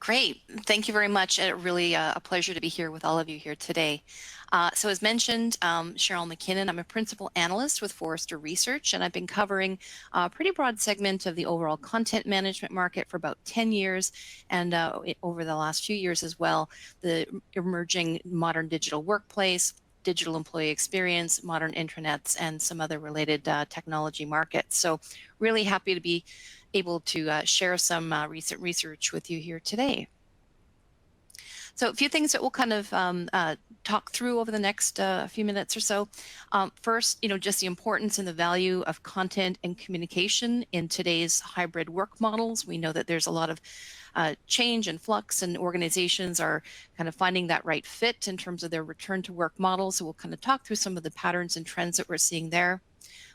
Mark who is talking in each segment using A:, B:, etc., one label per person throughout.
A: Great. Thank you very much. Really a pleasure to be here with all of you here today. So as mentioned, Cheryl McKinnon, I'm a principal analyst with Forrester Research, and I've been covering a pretty broad segment of the overall content management market for about 10 years, and over the last few years as well, the emerging modern digital workplace, digital employee experience, modern intranets, and some other related technology markets. So really happy to be able to share some recent research with you here today. So a few things that we'll kind of talk through over the next few minutes or so. First, just the importance and the value of content and communication in today's hybrid work models. We know that there's a lot of change and flux, and organizations are kind of finding that right fit in terms of their return to work models. So we'll kind of talk through some of the patterns and trends that we're seeing there.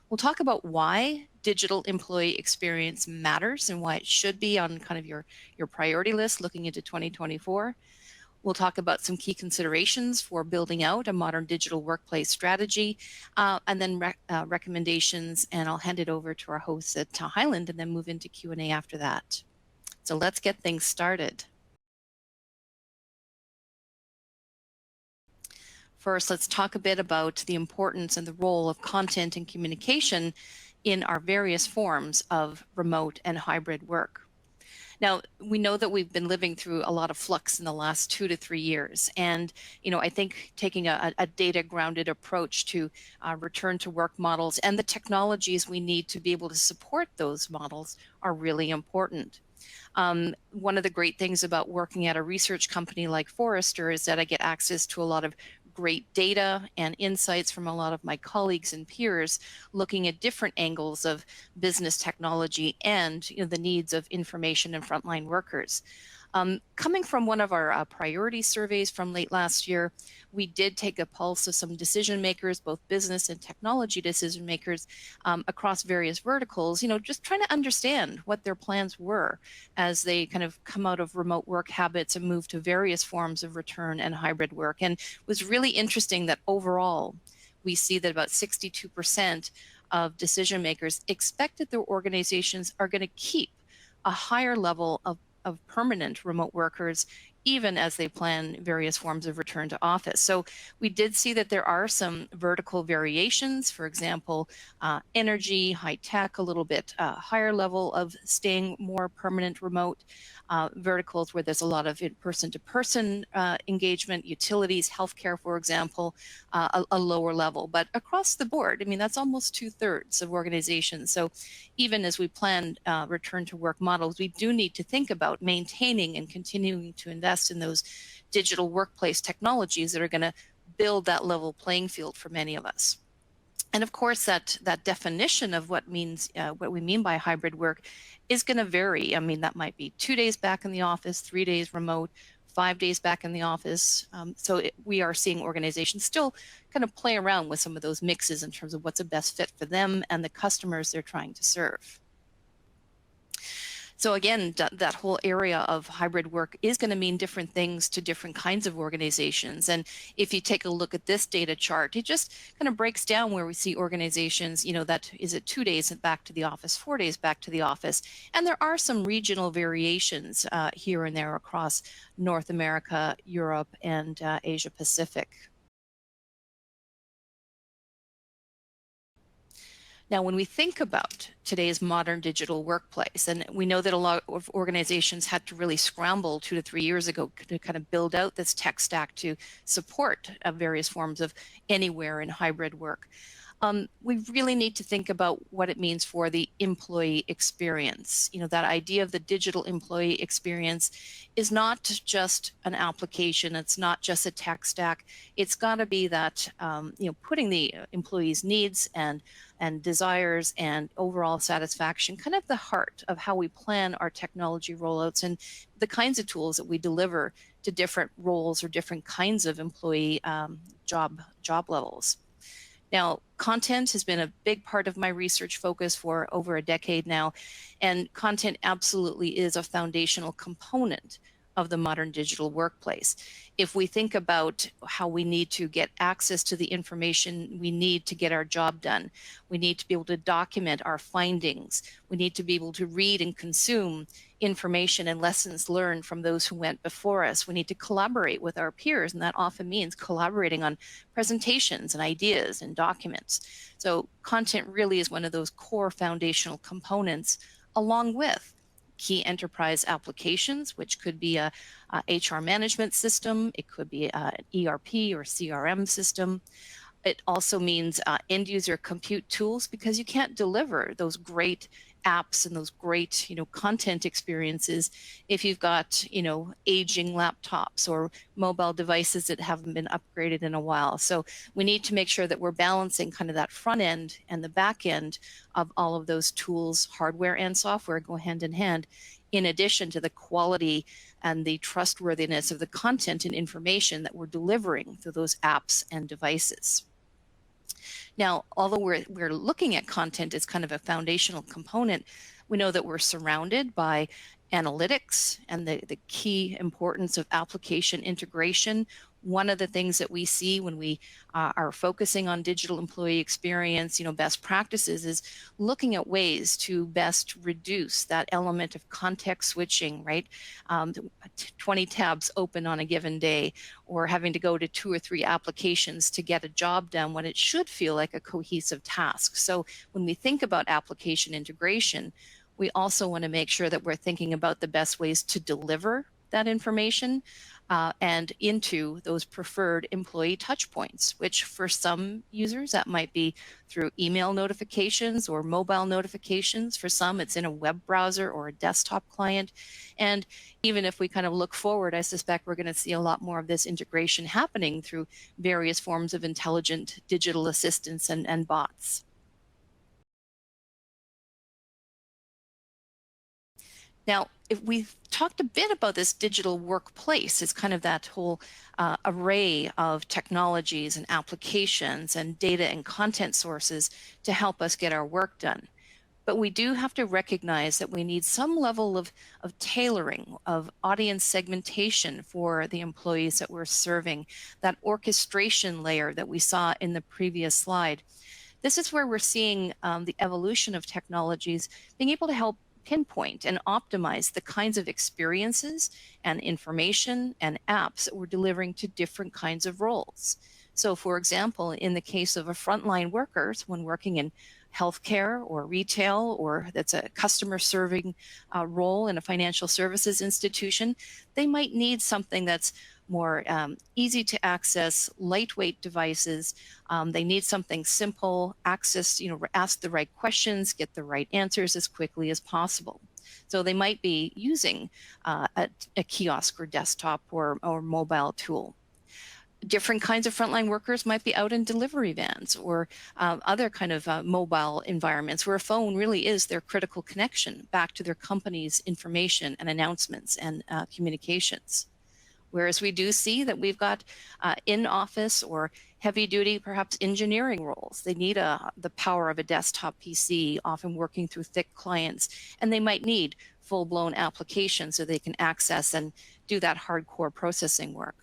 A: We'll talk about why digital employee experience matters and why it should be on kind of your priority list looking into 2024. We'll talk about some key considerations for building out a modern digital workplace strategy, and then recommendations, and I'll hand it over to our host at Hyland and then move into Q&A after that. So let's get things started. First, let's talk a bit about the importance and the role of content and communication in our various forms of remote and hybrid work. Now, we know that we've been living through a lot of flux in the last 2 to 3 years. And, I think taking a data-grounded approach to return to work models and the technologies we need to be able to support those models are really important. One of the great things about working at a research company like Forrester is that I get access to a lot of great data and insights from a lot of my colleagues and peers looking at different angles of business technology and the needs of information and frontline workers. Coming from one of our priority surveys from late last year, we did take a pulse of some decision makers, both business and technology decision makers across various verticals, just trying to understand what their plans were as they kind of come out of remote work habits and move to various forms of return and hybrid work. And it was really interesting that overall, we see that about 62% of decision makers expect that their organizations are going to keep a higher level of permanent remote workers, even as they plan various forms of return to office. So we did see that there are some vertical variations, for example, energy, high tech, a little bit higher level of staying more permanent remote, verticals where there's a lot of person-to-person engagement, utilities, healthcare, for example, a lower level. But across the board, I mean, that's almost 2/3 of organizations. So even as we plan return to work models, we do need to think about maintaining and continuing to invest in those digital workplace technologies that are going to build that level playing field for many of us. And of course, that definition of what we mean by hybrid work is going to vary. I mean, that might be 2 days back in the office, 3 days remote, 5 days back in the office. We are seeing organizations still kind of play around with some of those mixes in terms of what's a best fit for them and the customers they're trying to serve. So again, that whole area of hybrid work is going to mean different things to different kinds of organizations. And if you take a look at this data chart, it just kind of breaks down where we see organizations, that is it 2 days back to the office, 4 days back to the office. And there are some regional variations here and there across North America, Europe, and Asia Pacific. Now, when we think about today's modern digital workplace, and we know that a lot of organizations had to really scramble 2 to 3 years ago to kind of build out this tech stack to support various forms of anywhere and hybrid work. We really need to think about what it means for the employee experience. That idea of the digital employee experience is not just an application. It's not just a tech stack. It's got to be that, putting the employee's needs and desires and overall satisfaction kind of the heart of how we plan our technology rollouts and the kinds of tools that we deliver to different roles or different kinds of employee job levels. Now, content has been a big part of my research focus for over a decade now, and content absolutely is a foundational component of the modern digital workplace. If we think about how we need to get access to the information we need to get our job done, we need to be able to document our findings, we need to be able to read and consume information and lessons learned from those who went before us. We need to collaborate with our peers, and that often means collaborating on presentations and ideas and documents. So content really is one of those core foundational components, along with key enterprise applications, which could be a HR management system, it could be an ERP or CRM system. It also means end user compute tools, because you can't deliver those great apps and those great content experiences if you've got aging laptops or mobile devices that haven't been upgraded in a while. So we need to make sure that we're balancing kind of that front end and the back end of all of those tools. Hardware and software go hand in hand, in addition to the quality and the trustworthiness of the content and information that we're delivering through those apps and devices. Now, although we're looking at content as kind of a foundational component, we know that we're surrounded by analytics and the key importance of application integration. One of the things that we see when we are focusing on digital employee experience, best practices, is looking at ways to best reduce that element of context switching, right? 20 tabs open on a given day, or having to go to 2 or 3 applications to get a job done when it should feel like a cohesive task. So when we think about application integration, we also want to make sure that we're thinking about the best ways to deliver that information and into those preferred employee touch points, which for some users that might be through email notifications or mobile notifications. For some, it's in a web browser or a desktop client. And even if we kind of look forward, I suspect we're going to see a lot more of this integration happening through various forms of intelligent digital assistants and bots. Now, if we've talked a bit about this digital workplace, it's kind of that whole array of technologies and applications and data and content sources to help us get our work done. But we do have to recognize that we need some level of tailoring, of audience segmentation for the employees that we're serving, that orchestration layer that we saw in the previous slide. This is where we're seeing the evolution of technologies being able to help pinpoint and optimize the kinds of experiences and information and apps that we're delivering to different kinds of roles. So for example, in the case of a frontline workers, when working in healthcare or retail, or that's a customer serving role in a financial services institution, they might need something that's more easy to access, lightweight devices. They need something simple, access, ask the right questions, get the right answers as quickly as possible. So they might be using a kiosk or desktop or mobile tool. Different kinds of frontline workers might be out in delivery vans or other kind of mobile environments where a phone really is their critical connection back to their company's information and announcements and communications. Whereas we do see that we've got in-office or heavy-duty, perhaps engineering roles. They need the power of a desktop PC, often working through thick clients, and they might need full-blown applications so they can access and do that hardcore processing work.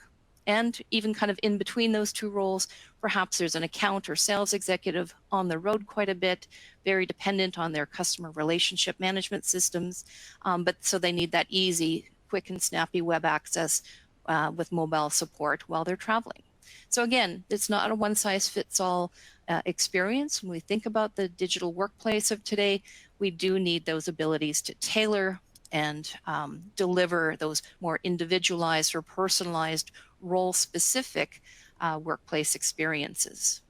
A: And even kind of in between those two roles, perhaps there's an account or sales executive on the road quite a bit, very dependent on their customer relationship management systems, but so they need that easy, quick and snappy web access with mobile support while they're traveling. So again, it's not a one-size-fits-all experience. When we think about the digital workplace of today, we do need those abilities to tailor and deliver those more individualized or personalized role-specific workplace experiences.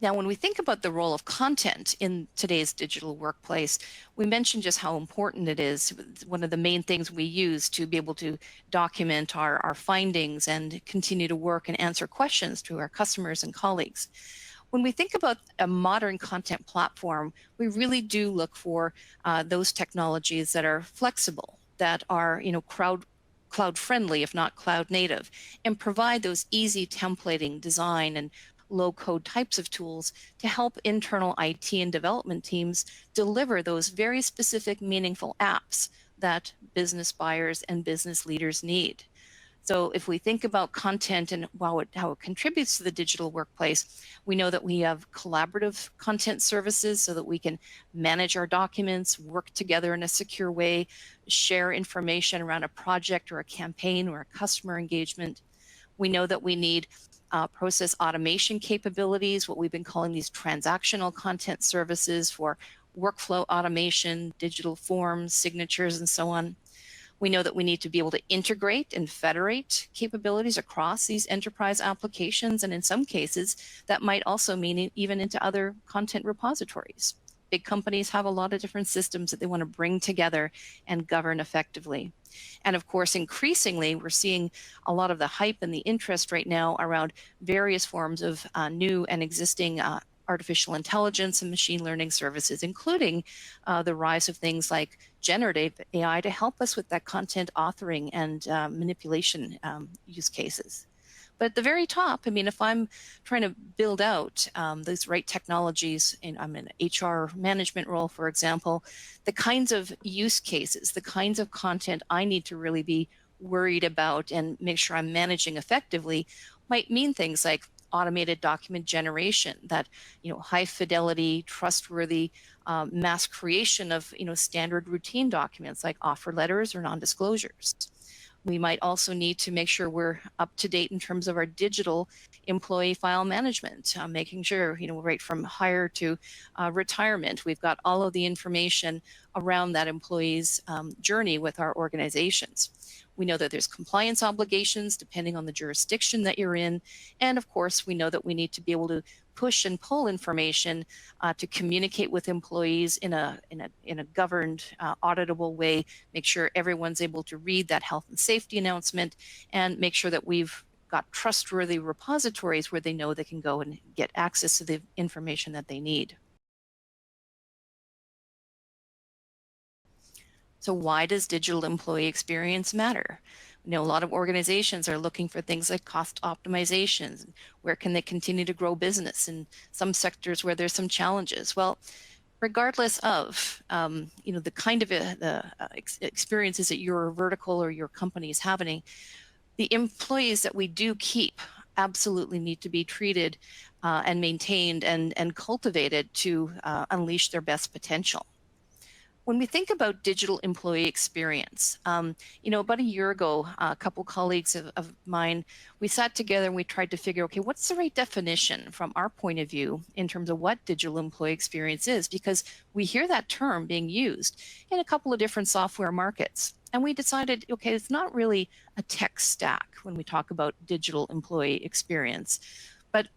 A: Now, when we think about the role of content in today's digital workplace, we mentioned just how important it is. One of the main things we use to be able to document our findings and continue to work and answer questions to our customers and colleagues. When we think about a modern content platform, we really do look for those technologies that are flexible, that are cloud friendly, if not cloud native, and provide those easy templating, design, and low-code types of tools to help internal IT and development teams deliver those very specific, meaningful apps that business buyers and business leaders need. So if we think about content and how it contributes to the digital workplace, we know that we have collaborative content services so that we can manage our documents, work together in a secure way, share information around a project or a campaign or a customer engagement. We know that we need process automation capabilities, what we've been calling these transactional content services for workflow automation, digital forms, signatures, and so on. We know that we need to be able to integrate and federate capabilities across these enterprise applications, and in some cases, that might also mean even into other content repositories. Big companies have a lot of different systems that they want to bring together and govern effectively. And of course, increasingly, we're seeing a lot of the hype and the interest right now around various forms of new and existing artificial intelligence and machine learning services, including the rise of things like generative AI to help us with that content authoring and manipulation use cases. But at the very top, I mean, if I'm trying to build out those right technologies, and I'm in an HR management role, for example, the kinds of use cases, the kinds of content I need to really be worried about and make sure I'm managing effectively might mean things like automated document generation, that high fidelity, trustworthy mass creation of standard routine documents like offer letters or non-disclosures. We might also need to make sure we're up to date in terms of our digital employee file management, making sure right from hire to retirement, we've got all of the information around that employee's journey with our organizations. We know that there's compliance obligations depending on the jurisdiction that you're in. And of course, we know that we need to be able to push and pull information to communicate with employees in a governed, auditable way, make sure everyone's able to read that health and safety announcement, and make sure that we've got trustworthy repositories where they know they can go and get access to the information that they need. So why does digital employee experience matter? A lot of organizations are looking for things like cost optimizations. Where can they continue to grow business in some sectors where there's some challenges? Well, regardless of the kind of experiences that your vertical or your company is having, the employees that we do keep absolutely need to be treated and maintained and cultivated to unleash their best potential. When we think about digital employee experience, about a year ago, a couple colleagues of mine, we sat together and we tried to figure, okay, what's the right definition from our point of view in terms of what digital employee experience is? Because we hear that term being used in a couple of different software markets. And we decided, okay, it's not really a tech stack when we talk about digital employee experience, but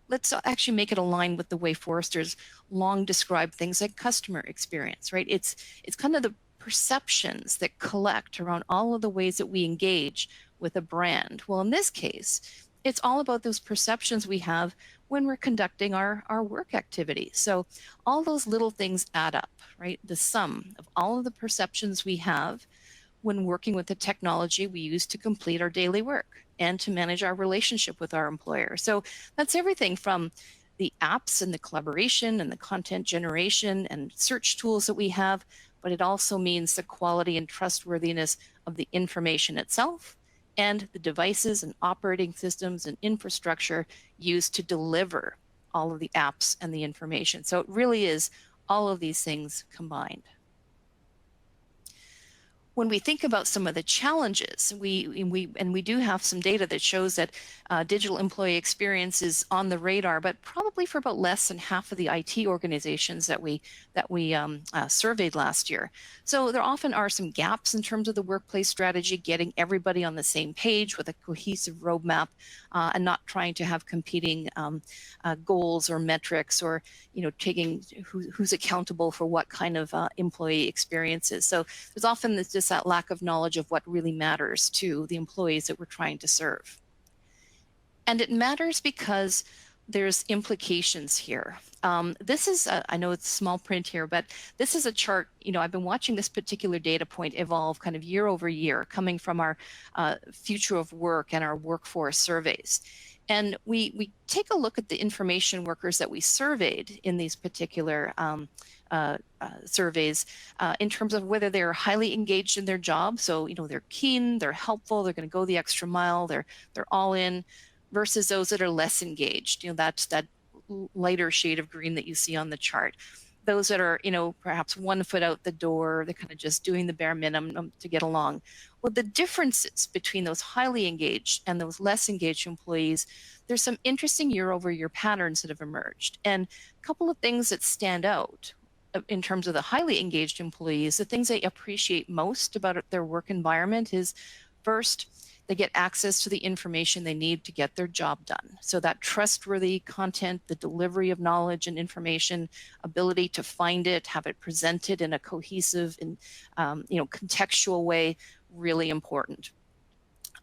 A: let's actually make it align with the way Forrester's long described things like customer experience, right? It's kind of the perceptions that collect around all of the ways that we engage with a brand. Well, in this case, it's all about those perceptions we have when we're conducting our work activities. So all those little things add up, right? The sum of all of the perceptions we have when working with the technology we use to complete our daily work and to manage our relationship with our employer. So that's everything from the apps and the collaboration and the content generation and search tools that we have, but it also means the quality and trustworthiness of the information itself and the devices and operating systems and infrastructure used to deliver all of the apps and the information. So it really is all of these things combined. When we think about some of the challenges, we do have some data that shows that digital employee experience is on the radar, but probably for about less than half of the IT organizations that we surveyed last year. So there often are some gaps in terms of the workplace strategy, getting everybody on the same page with a cohesive roadmap, and not trying to have competing goals or metrics, or taking who's accountable for what kind of employee experiences. So there's often just that lack of knowledge of what really matters to the employees that we're trying to serve. And it matters because there's implications here. This is, I know it's small print here, but this is a chart, I've been watching this particular data point evolve kind of year over year, coming from our future of work and our workforce surveys. And we take a look at the information workers that we surveyed in these particular surveys in terms of whether they're highly engaged in their job. So, they're keen, they're helpful, they're going to go the extra mile, they're all in, versus those that are less engaged. That's that lighter shade of green that you see on the chart. Those that are, perhaps 1 foot out the door, they're kind of just doing the bare minimum to get along. Well, the differences between those highly engaged and those less engaged employees, there's some interesting year-over-year patterns that have emerged. And a couple of things that stand out in terms of the highly engaged employees, the things they appreciate most about their work environment is, first, they get access to the information they need to get their job done. So that trustworthy content, the delivery of knowledge and information, ability to find it, have it presented in a cohesive and contextual way, really important.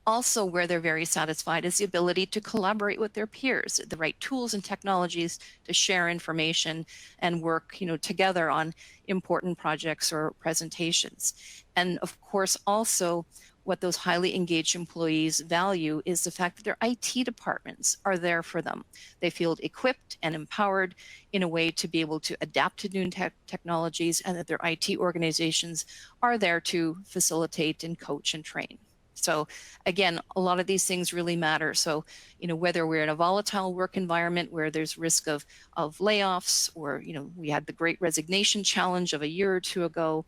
A: Also, where they're very satisfied is the ability to collaborate with their peers, the right tools and technologies to share information and work, together on important projects or presentations. And of course, also what those highly engaged employees value is the fact that their IT departments are there for them. They feel equipped and empowered in a way to be able to adapt to new technologies, and that their IT organizations are there to facilitate and coach and train. So again, a lot of these things really matter. So, whether we're in a volatile work environment where there's risk of layoffs, or, we had the great resignation challenge of a year or two ago,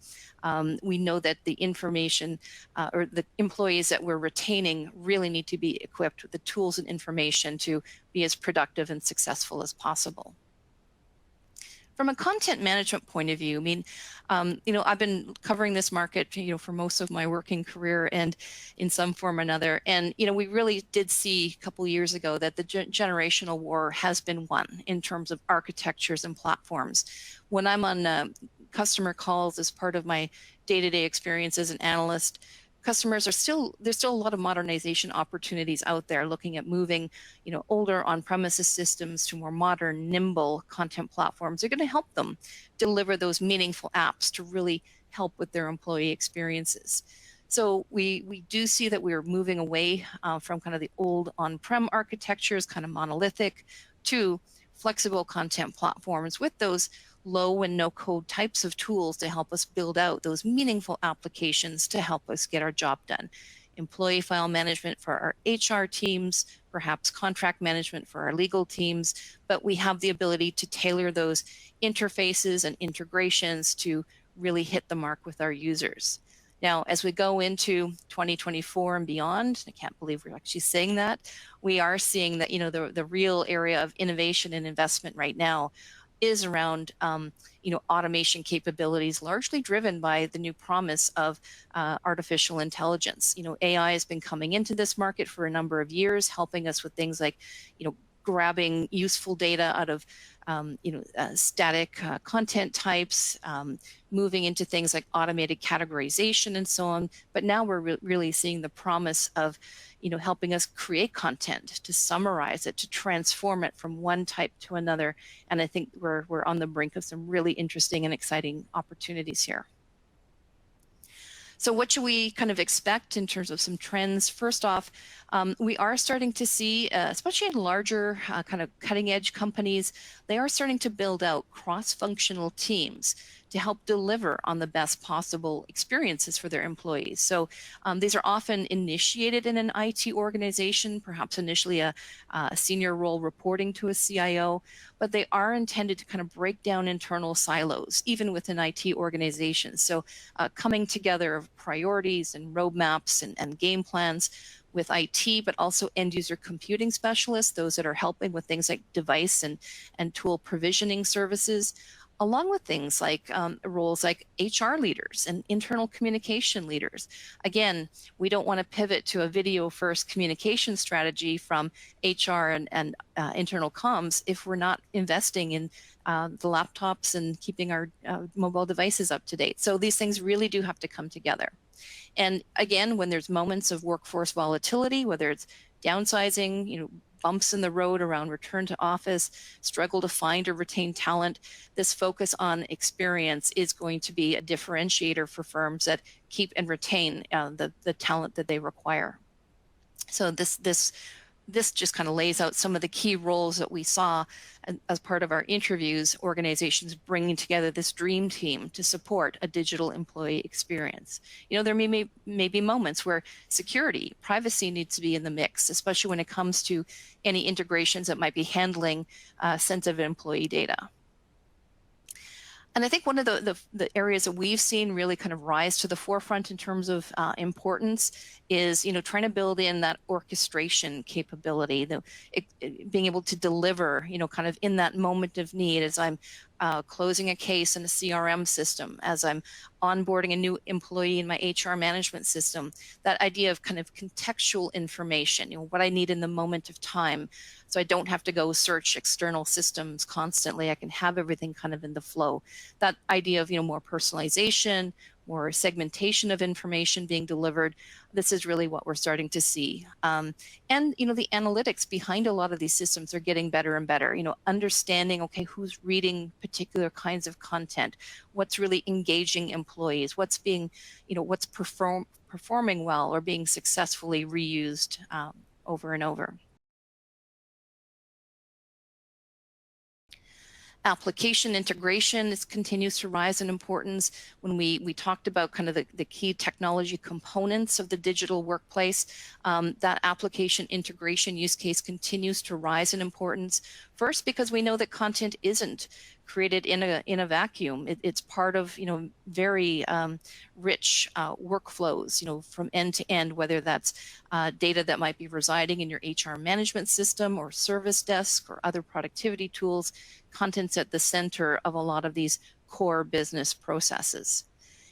A: we know that the information or the employees that we're retaining really need to be equipped with the tools and information to be as productive and successful as possible. From a content management point of view, I've been covering this market, for most of my working career and in some form or another. And, we really did see a couple of years ago that the generational war has been won in terms of architectures and platforms. When I'm on customer calls as part of my day-to-day experience as an analyst, customers there's still a lot of modernization opportunities out there, looking at moving, older on-premises systems to more modern, nimble content platforms. They're going to help them deliver those meaningful apps to really help with their employee experiences. So we do see that we're moving away from kind of the old on-prem architectures, kind of monolithic, to flexible content platforms with those low and no code types of tools to help us build out those meaningful applications to help us get our job done. Employee file management for our HR teams, perhaps contract management for our legal teams, but we have the ability to tailor those interfaces and integrations to really hit the mark with our users. Now, as we go into 2024 and beyond, I can't believe we're actually saying that, we are seeing that, the real area of innovation and investment right now is around automation capabilities, largely driven by the new promise of artificial intelligence. AI has been coming into this market for a number of years, helping us with things like, grabbing useful data out of static content types, moving into things like automated categorization and so on. But now we're really seeing the promise of helping us create content, to summarize it, to transform it from one type to another. And I think we're on the brink of some really interesting and exciting opportunities here. So what should we kind of expect in terms of some trends? First off, we are starting to see, especially in larger kind of cutting edge companies, they are starting to build out cross-functional teams to help deliver on the best possible experiences for their employees. So these are often initiated in an IT organization, perhaps initially a senior role reporting to a CIO, but they are intended to kind of break down internal silos, even within IT organizations. So coming together of priorities and roadmaps and game plans with IT, but also end user computing specialists, those that are helping with things like device and tool provisioning services, along with things like roles like HR leaders and internal communication leaders. Again, we don't want to pivot to a video-first communication strategy from HR and internal comms if we're not investing in the laptops and keeping our mobile devices up to date. So these things really do have to come together. And again, when there's moments of workforce volatility, whether it's downsizing, bumps in the road around return to office, struggle to find or retain talent, this focus on experience is going to be a differentiator for firms that keep and retain the talent that they require. So this this just kind of lays out some of the key roles that we saw as part of our interviews, organizations bringing together this dream team to support a digital employee experience. There may be moments where security, privacy needs to be in the mix, especially when it comes to any integrations that might be handling sensitive employee data. And I think one of the areas that we've seen really kind of rise to the forefront in terms of importance is, trying to build in that orchestration capability, being able to deliver, kind of in that moment of need as I'm closing a case in a CRM system, as I'm onboarding a new employee in my HR management system, that idea of kind of contextual information, what I need in the moment of time. So I don't have to go search external systems constantly. I can have everything kind of in the flow. That idea of, more personalization, more segmentation of information being delivered, this is really what we're starting to see. And, the analytics behind a lot of these systems are getting better and better, understanding, okay, who's reading particular kinds of content, what's really engaging employees, what's being, what's performing well or being successfully reused over and over. Application integration continues to rise in importance. When we talked about kind of the key technology components of the digital workplace, that application integration use case continues to rise in importance. First, because we know that content isn't created in a vacuum. It's part of very rich workflows, from end to end, whether that's data that might be residing in your HR management system or service desk or other productivity tools. Content's at the center of a lot of these core business processes.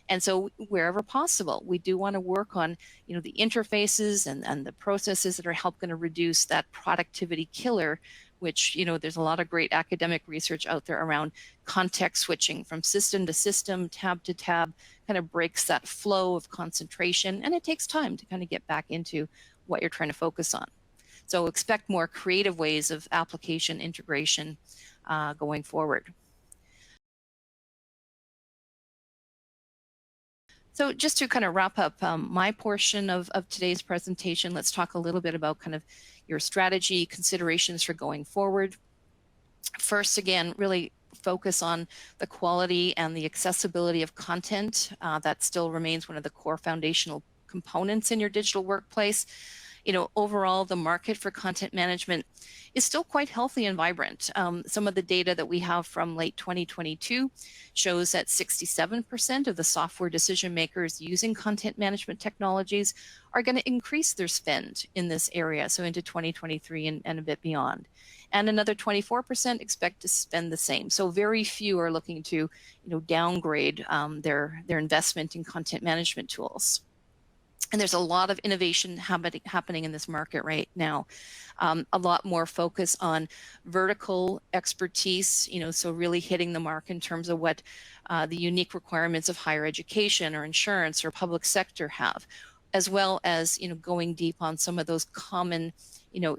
A: And so wherever possible, we do want to work on, the interfaces and the processes that are going to reduce that productivity killer, which, there's a lot of great academic research out there around context switching from system to system, tab to tab, kind of breaks that flow of concentration. And it takes time to kind of get back into what you're trying to focus on. So expect more creative ways of application integration going forward. So just to kind of wrap up my portion of today's presentation, let's talk a little bit about kind of your strategy considerations for going forward. First, again, really focus on the quality and the accessibility of content. That still remains one of the core foundational components in your digital workplace. Overall, the market for content management is still quite healthy and vibrant. Some of the data that we have from late 2022 shows that 67% of the software decision makers using content management technologies are going to increase their spend in this area, so into 2023 and a bit beyond. And another 24% expect to spend the same. So very few are looking to, downgrade their investment in content management tools. And there's a lot of innovation happening in this market right now. A lot more focus on vertical expertise, so really hitting the mark in terms of what the unique requirements of higher education or insurance or public sector have, as well as, going deep on some of those common,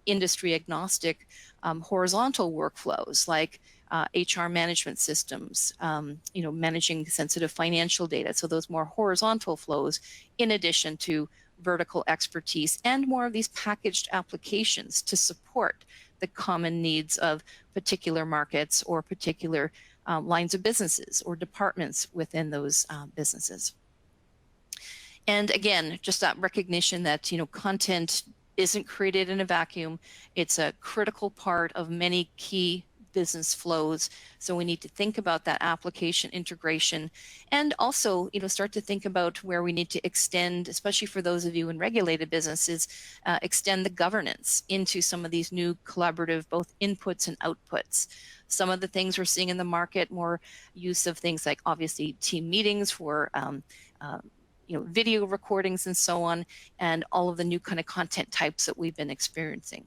A: industry agnostic horizontal workflows like HR management systems, managing sensitive financial data. So those more horizontal flows, in addition to vertical expertise and more of these packaged applications to support the common needs of particular markets or particular lines of businesses or departments within those businesses. And again, just that recognition that, content isn't created in a vacuum. It's a critical part of many key business flows. So we need to think about that application integration and also, start to think about where we need to extend, especially for those of you in regulated businesses, extend the governance into some of these new collaborative, both inputs and outputs. Some of the things we're seeing in the market, more use of things like obviously team meetings for video recordings and so on, and all of the new kind of content types that we've been experiencing.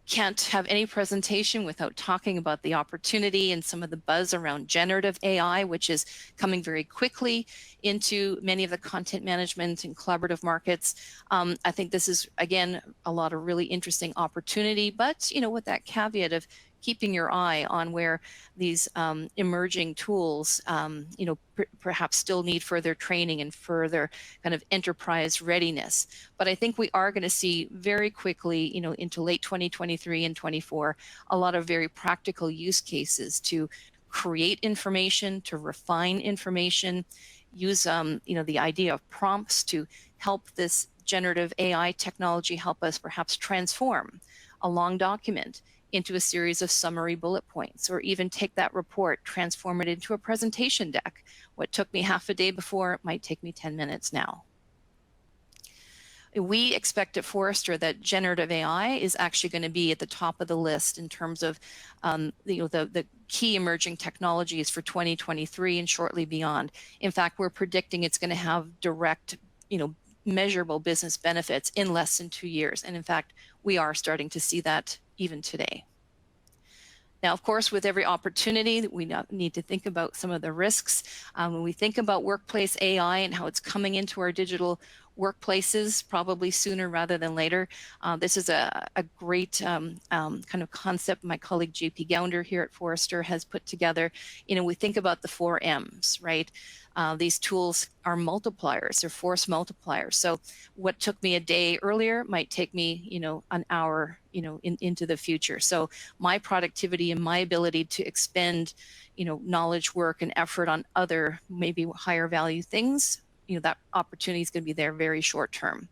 A: Can't have any presentation without talking about the opportunity and some of the buzz around generative AI, which is coming very quickly into many of the content management and collaborative markets. I think this is, again, a lot of really interesting opportunity, but with that caveat of keeping your eye on where these emerging tools, perhaps still need further training and further kind of enterprise readiness. But I think we are going to see very quickly, into late 2023 and 24, a lot of very practical use cases to create information, to refine information, use the idea of prompts to help this generative AI technology help us perhaps transform a long document into a series of summary bullet points, or even take that report, transform it into a presentation deck. What took me half a day before might take me 10 minutes now. We expect at Forrester that generative AI is actually going to be at the top of the list in terms of the key emerging technologies for 2023 and shortly beyond. In fact, we're predicting it's going to have direct, measurable business benefits in less than 2 years. And in fact, we are starting to see that even today. Now, of course, with every opportunity, we need to think about some of the risks. When we think about workplace AI and how it's coming into our digital workplaces, probably sooner rather than later, this is a great kind of concept my colleague JP Gounder here at Forrester has put together. We think about the 4 M's, right? These tools are multipliers, they're force multipliers. So what took me a day earlier might take me, an hour, into the future. So my productivity and my ability to expend, knowledge, work, and effort on other maybe higher value things, that opportunity is going to be there very short term.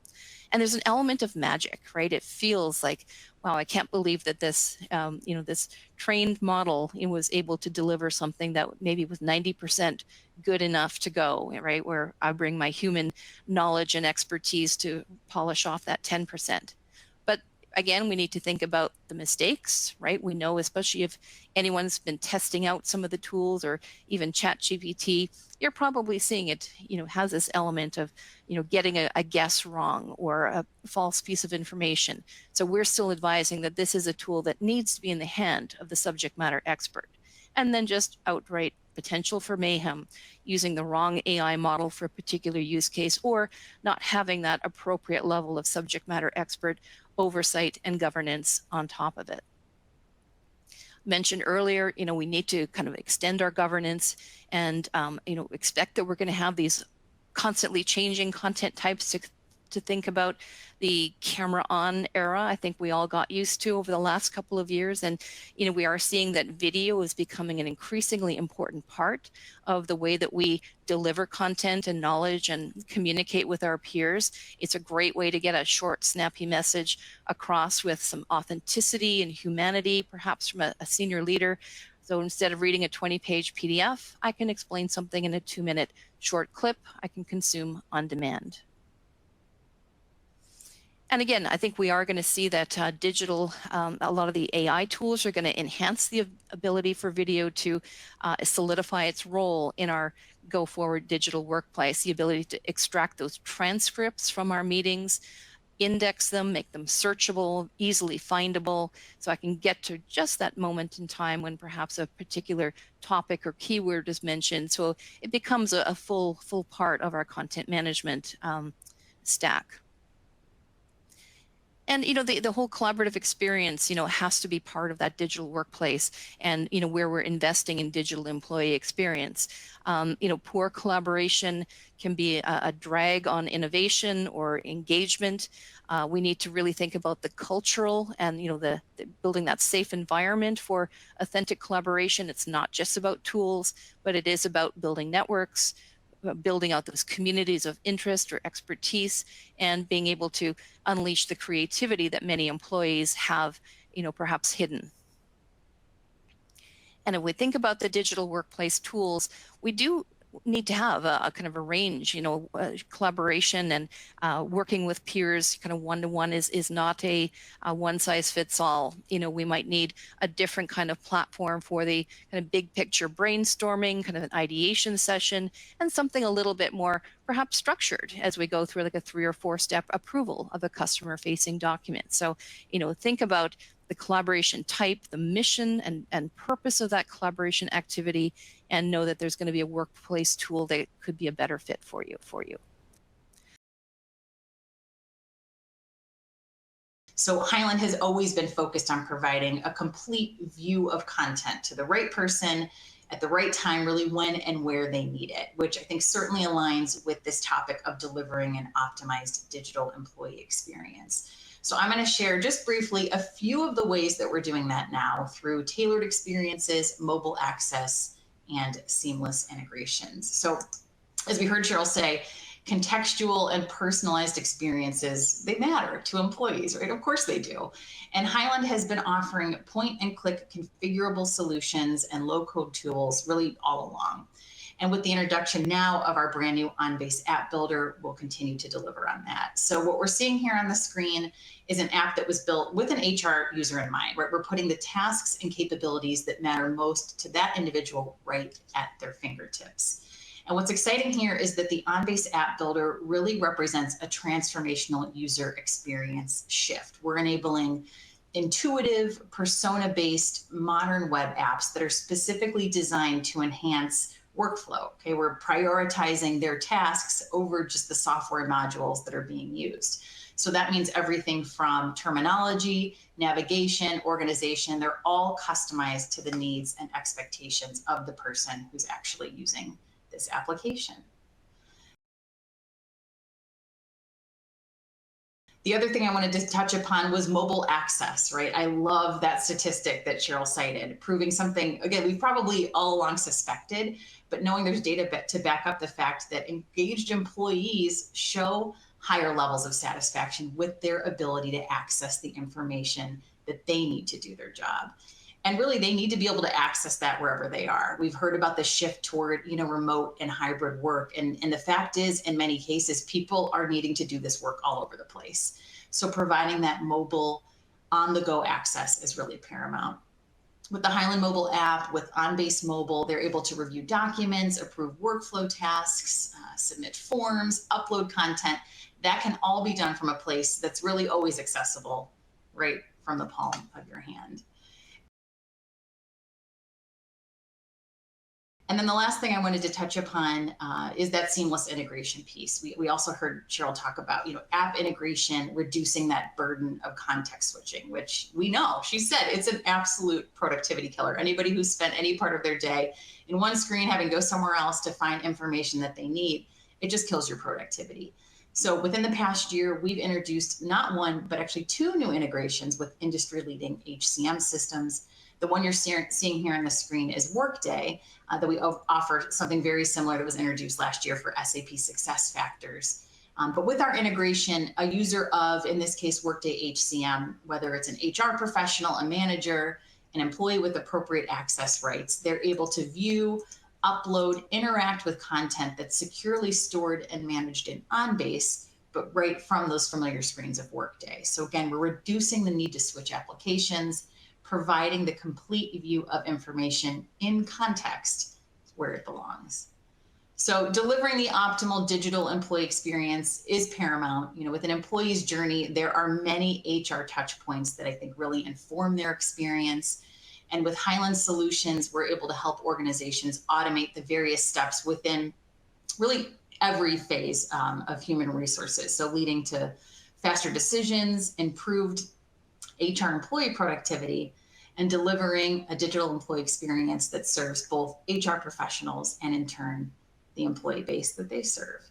A: And there's an element of magic, right? It feels like, wow, I can't believe that this, this trained model was able to deliver something that maybe was 90% good enough to go, right? Where I bring my human knowledge and expertise to polish off that 10%. But again, we need to think about the mistakes, right? We know, especially if anyone's been testing out some of the tools or even ChatGPT, you're probably seeing it, has this element of, getting a guess wrong or a false piece of information. So we're still advising that this is a tool that needs to be in the hand of the subject matter expert. And then just outright potential for mayhem, using the wrong AI model for a particular use case, or not having that appropriate level of subject matter expert oversight and governance on top of it. Mentioned earlier, we need to kind of extend our governance and, expect that we're going to have these constantly changing content types to think about. The camera on era, I think we all got used to over the last couple of years. And, we are seeing that video is becoming an increasingly important part of the way that we deliver content and knowledge and communicate with our peers. It's a great way to get a short, snappy message across with some authenticity and humanity, perhaps from a senior leader. So instead of reading a 20-page PDF, I can explain something in a 2-minute short clip I can consume on demand. And again, I think we are going to see that digital, a lot of the AI tools are going to enhance the ability for video to solidify its role in our go forward digital workplace, the ability to extract those transcripts from our meetings, index them, make them searchable, easily findable, so I can get to just that moment in time when perhaps a particular topic or keyword is mentioned. So it becomes a full part of our content management stack. And, the whole collaborative experience, has to be part of that digital workplace and, where we're investing in digital employee experience. Poor collaboration can be a drag on innovation or engagement. We need to really think about the cultural and, the building that safe environment for authentic collaboration. It's not just about tools, but it is about building networks, building out those communities of interest or expertise, and being able to unleash the creativity that many employees have, perhaps hidden. And if we think about the digital workplace tools, we do need to have a kind of a range, collaboration and working with peers kind of one-to-one is not a one size fits all. We might need a different kind of platform for the kind of big picture brainstorming, kind of an ideation session, and something a little bit more perhaps structured as we go through like a 3 or 4 step approval of a customer facing document. So, think about the collaboration type, the mission and purpose of that collaboration activity, and know that there's going to be a workplace tool that could be a better fit for you.
B: So Hyland has always been focused on providing a complete view of content to the right person at the right time, really when and where they need it, which I think certainly aligns with this topic of delivering an optimized digital employee experience. So I'm going to share just briefly a few of the ways that we're doing that now through tailored experiences, mobile access, and seamless integrations. So as we heard Cheryl say, contextual and personalized experiences, they matter to employees, right? Of course they do. And Hyland has been offering point and click configurable solutions and low code tools really all along. And with the introduction now of our brand new on-base app builder, we'll continue to deliver on that. So what we're seeing here on the screen is an app that was built with an HR user in mind, right? We're putting the tasks and capabilities that matter most to that individual right at their fingertips. And what's exciting here is that the on-base app builder really represents a transformational user experience shift. We're enabling intuitive, persona-based modern web apps that are specifically designed to enhance workflow. Okay, we're prioritizing their tasks over just the software modules that are being used. So that means everything from terminology, navigation, organization, they're all customized to the needs and expectations of the person who's actually using this application. The other thing I wanted to touch upon was mobile access, right? I love that statistic that Cheryl cited, proving something, again, we've probably all along suspected, but knowing there's data to back up the fact that engaged employees show higher levels of satisfaction with their ability to access the information that they need to do their job. And really, they need to be able to access that wherever they are. We've heard about the shift toward, remote and hybrid work. And the fact is, in many cases, people are needing to do this work all over the place. So providing that mobile, on-the-go access is really paramount. With the Hyland mobile app, with on-base mobile, they're able to review documents, approve workflow tasks, submit forms, upload content. That can all be done from a place that's really always accessible, right from the palm of your hand. And then the last thing I wanted to touch upon is that seamless integration piece. We also heard Cheryl talk about, app integration, reducing that burden of context switching, which we know, she said, it's an absolute productivity killer. Anybody who's spent any part of their day in one screen having to go somewhere else to find information that they need, it just kills your productivity. So within the past year, we've introduced not one, but actually 2 new integrations with industry-leading HCM systems. The one you're seeing here on the screen is Workday, that we offer something very similar that was introduced last year for SAP SuccessFactors. But with our integration, a user of, in this case, Workday HCM, whether it's an HR professional, a manager, an employee with appropriate access rights, they're able to view, upload, interact with content that's securely stored and managed in OnBase, but right from those familiar screens of Workday. So again, we're reducing the need to switch applications, providing the complete view of information in context where it belongs. So delivering the optimal digital employee experience is paramount. With an employee's journey, there are many HR touch points that I think really inform their experience. And with Hyland Solutions, we're able to help organizations automate the various steps within really every phase of human resources. So leading to faster decisions, improved HR employee productivity, and delivering a digital employee experience that serves both HR professionals and in turn, the employee base that they serve.